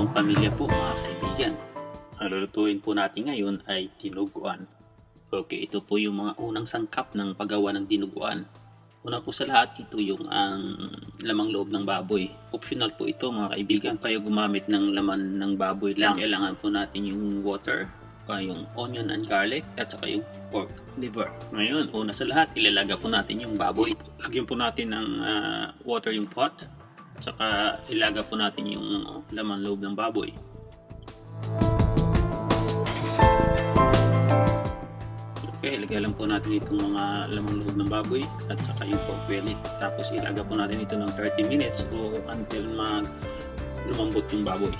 pang pamilya po mga kaibigan. Ang lulutuin po natin ngayon ay dinuguan. Okay, ito po yung mga unang sangkap ng paggawa ng dinuguan. Una po sa lahat, ito yung ang lamang loob ng baboy. Optional po ito mga kaibigan. Kayo gumamit ng laman ng baboy lang. Kailangan po natin yung water, yung onion and garlic, at saka yung pork liver. Ngayon, una sa lahat, ilalaga po natin yung baboy. Lagyan po natin ng water yung pot. Saka ilaga po natin yung laman loob ng baboy. Okay, ilagay lang po natin itong mga laman loob ng baboy at saka yung pork belly. Tapos ilaga po natin ito ng 30 minutes o until lumambot yung baboy.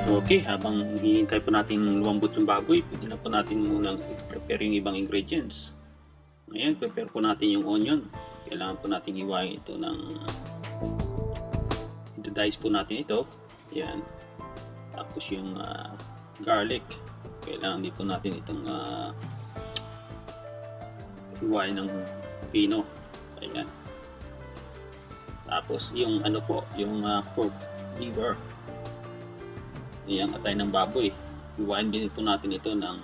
Okay, habang hinihintay po natin lumambot yung baboy, pwede na po natin munang prepare yung ibang ingredients. Ngayon, prepare po natin yung onion. Kailangan po natin hiwain ito ng dice po natin ito. Yan. Tapos yung garlic. Kailangan din po natin itong hiwain ng pino. Ayan. Tapos yung ano po, yung pork liver. Yung atay ng baboy. Hiwain din po natin ito ng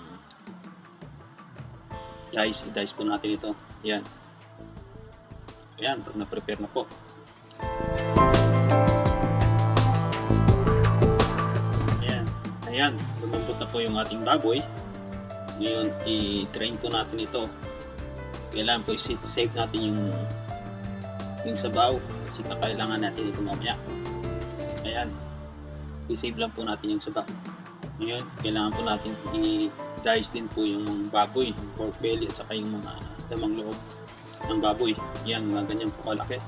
dice. I-dice po natin ito. Ayan. Ayan, pag na-prepare na po. Ayan, lumambot na po yung ating baboy. Ngayon, i-drain po natin ito. Kailangan po i-save natin yung sabaw kasi kakailangan natin ito mamaya. Ayan, i-save lang po natin yung sabaw. Ngayon, kailangan po natin i-dice din po yung baboy, pork belly at saka yung mga lamang loob ng baboy. Yan, mga ganyan po kalaki.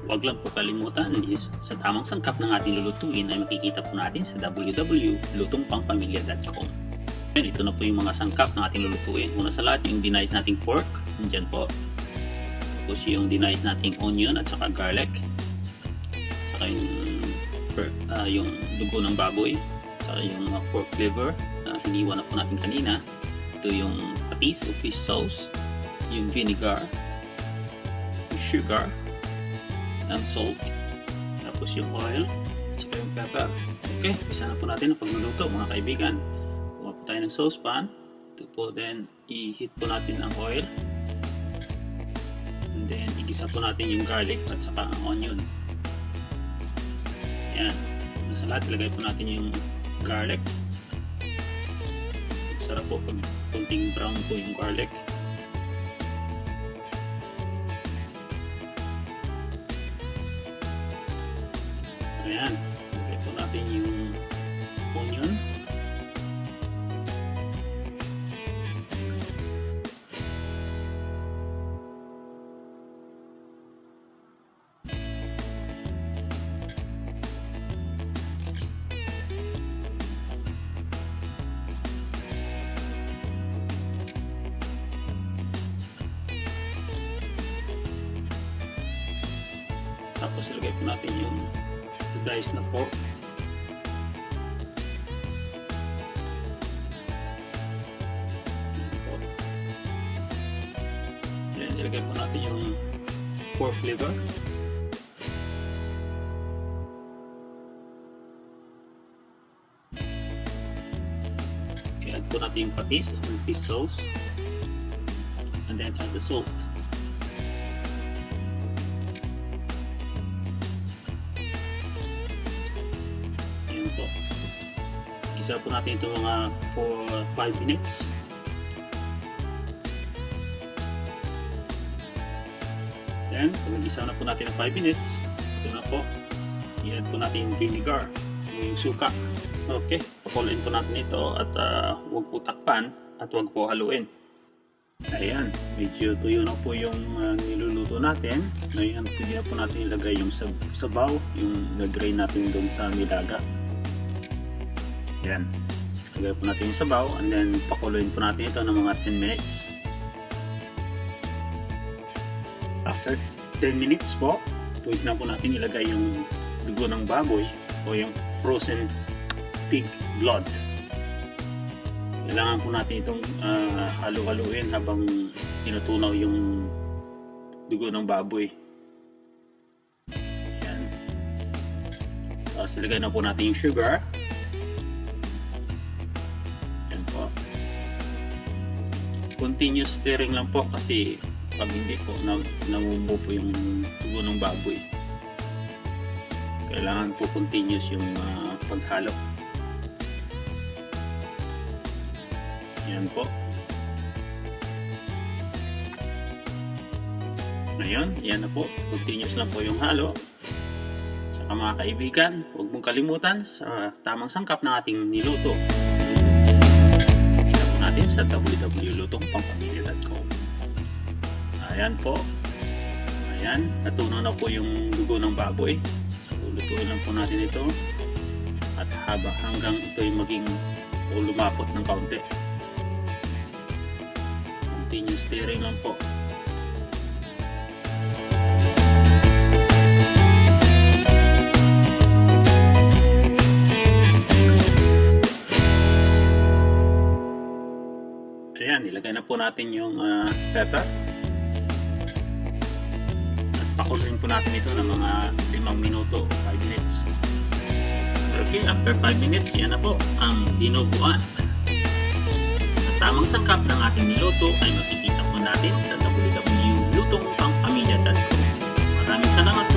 Huwag lang po kalimutan, sa tamang sangkap ng ating lulutuin ay makikita po natin sa www.lutongpangpamilya.com. Ito na po yung mga sangkap ng ating lulutuin. Una sa lahat, yung dinice nating pork, nandyan po. Tapos yung dinice nating onion at saka garlic. Saka yung dugo ng baboy. Saka yung pork liver na hiniwa na po natin kanina. Ito yung patis o fish sauce. Yung vinegar. Yung sugar. Ang salt, tapos yung oil, at saka yung pepper. Okay, isa na po natin ang pagluluto mga kaibigan. Kuha po tayo ng saucepan. Ito po, then i-heat po natin ang oil. And then igisa po natin yung garlic at saka ang onion. Ayan. Nasa lahat, ilagay po natin yung garlic. Sarap po pag kunting brown po yung garlic. Ayan, lagay po natin yung onion. Tapos ilagay po natin yung dice na pork. Then ilagay po natin yung pork liver. I-add po natin yung patis and fish sauce. And then add the salt. Isa po natin ito mga for 5 minutes. Then, pag nag-isa na po natin ng 5 minutes, ito na po. I-add po natin yung vinegar, yung suka. Okay, pakuloyin po natin ito at huwag po takpan at huwag po haluin. Ayan, medyo tuyo na po yung niluluto natin. Ngayon, pwede na po natin ilagay yung sabaw, yung na-drain natin doon sa nilaga. Yan. Lagay po natin yung sabaw and then pakuloyin po natin ito ng mga 10 minutes. After 10 minutes po, pwede na po natin ilagay yung dugo ng baboy o yung frozen pig blood. Kailangan po natin itong halu-haluin habang tinutunaw yung dugo ng baboy. Yan. Tapos ilagay na po natin yung sugar. Yan po. Continuous stirring lang po kasi pag hindi po namubo po yung tubo ng baboy. Kailangan po continuous yung paghalo. Yan po. Ngayon, yan na po. Continuous lang po yung halo. Saka mga kaibigan, huwag mong kalimutan sa tamang sangkap ng ating niluto. Kita po natin sa www.lutongpangpamilya.com. Ayan po. Ayan, natunaw na po yung dugo ng baboy. So, lutuin lang po natin ito. At hanggang ito ay maging lumapot ng kaunti. Continuous stirring lang po. Ayan, ilagay na po natin yung pepper. At pakuluin po natin ito ng mga 5 minuto, 5 minutes. Okay, after 5 minutes, yan na po ang dinuguan. Sa tamang sangkap ng ating niluto ay makikita po natin sa www.lutongpangpamilya.com. Maraming salamat po.